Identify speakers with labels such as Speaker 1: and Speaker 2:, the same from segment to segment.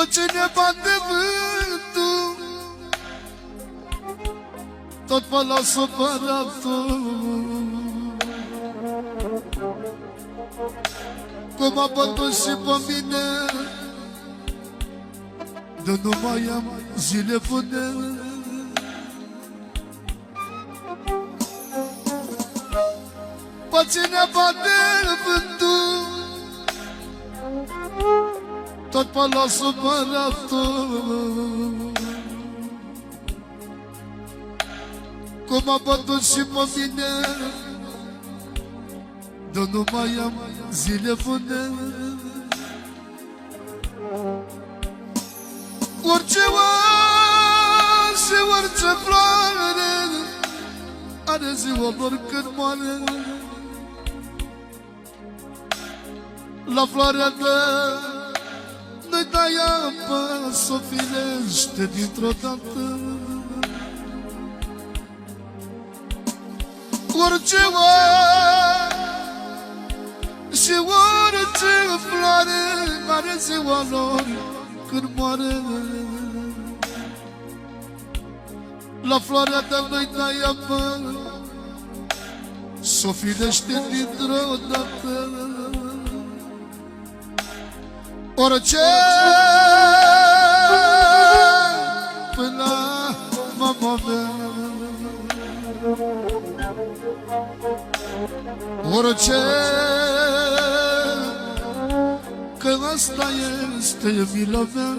Speaker 1: Pe cine bate vântul, tot pe la supăratul. Cum a bătut și pe mine, de nu mai am zile bune. Pe cine bate vântul, tot pe la supăratul. Cum a bătut și pe mine, de nu mai am zile bune. Orice oameni și orice floare are ziua lor când moare. La floarea ta nu-i dai apă, s-o filește dintr-o dată. Orice oameni și orice floare are ziua lor când moare. La floarea ta nu-i dai apă, s-o filește dintr-o dată. Orice până mama mea, orice, că asta este mila mea.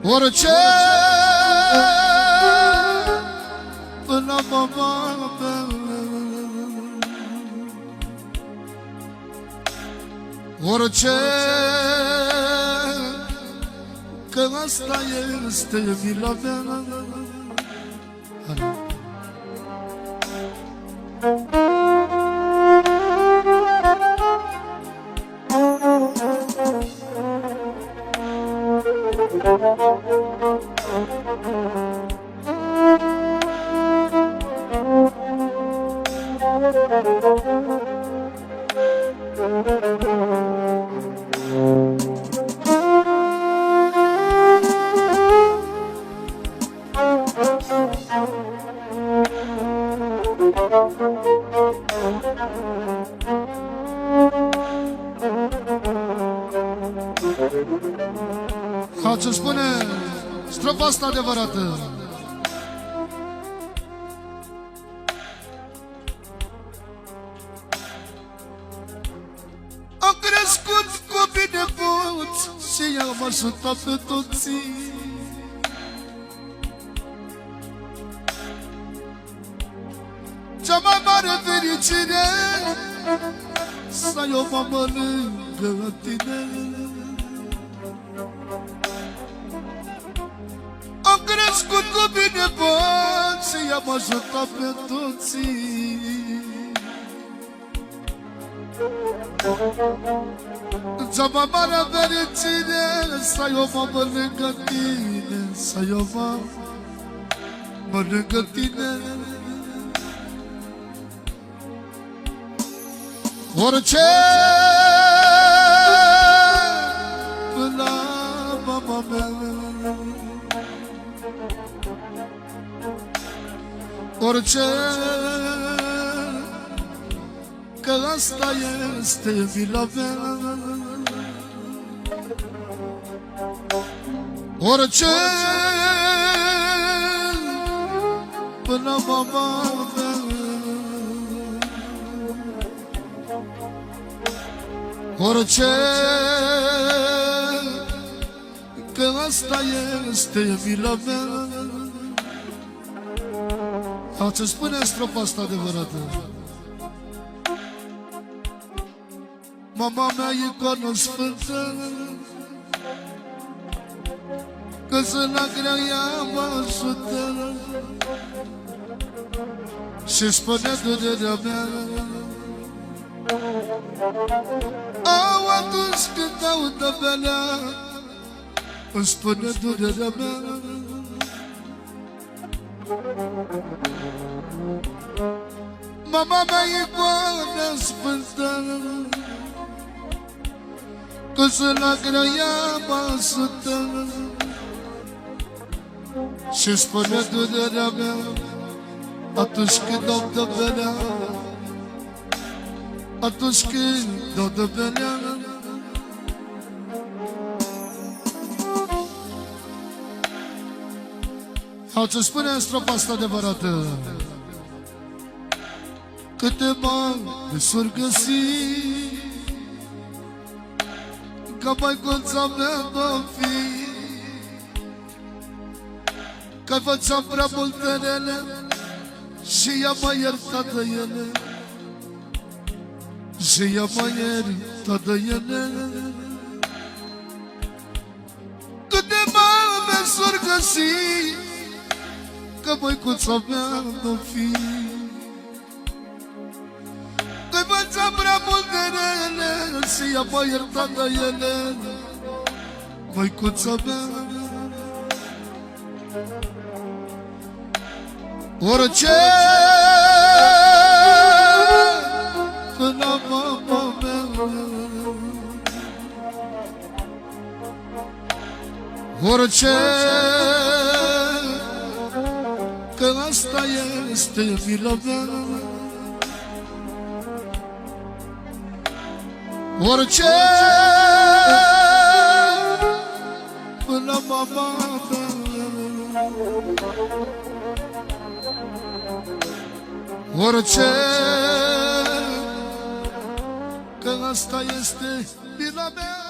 Speaker 1: Orice până mama mea, orice, că asta este mila mea. Hață spune strofa asta adevărată. Am crescut copii nepoți și i-am ajutat pe toți. Cea mai mare fericire să ai o mamă lângă tine. Am crescut cu bine poți și i-am ajutat pe toți. Cea mai mare fericire să ai o mamă lângă tine, să ai o mamă lângă tine. Orice până la mama mea, orice, că asta este mila mea. Orice până la mama mea, orice, că asta este mila mea. Ce spune strofa asta adevărată. Mama mea e icoană sfântă, că zâna grea ea mă ajută și spune durerea mea. Au atunci când aud abia, îmi spune durerea mea. Mama mea e icoană sfântă, că sunt la grea ea mă sută și spune durerea mea atunci când o dă venea, atunci când o dă venea. Au ce spune în strofa asta adevărată: câte bani s-or găsi ca măicuța mea va fi, că făceam prea multe rele și ea m-a iertat de ele, și ea m-a iertat de ele. Câte bani s-or găsi că măicuța mea va fi, că făceam prea multe rele și ea m-a iertat de ele, măicuța mea. Orice până la mama mea, orice, că asta este mila mea. Orice până la mama mea, orice, că asta este mila mea.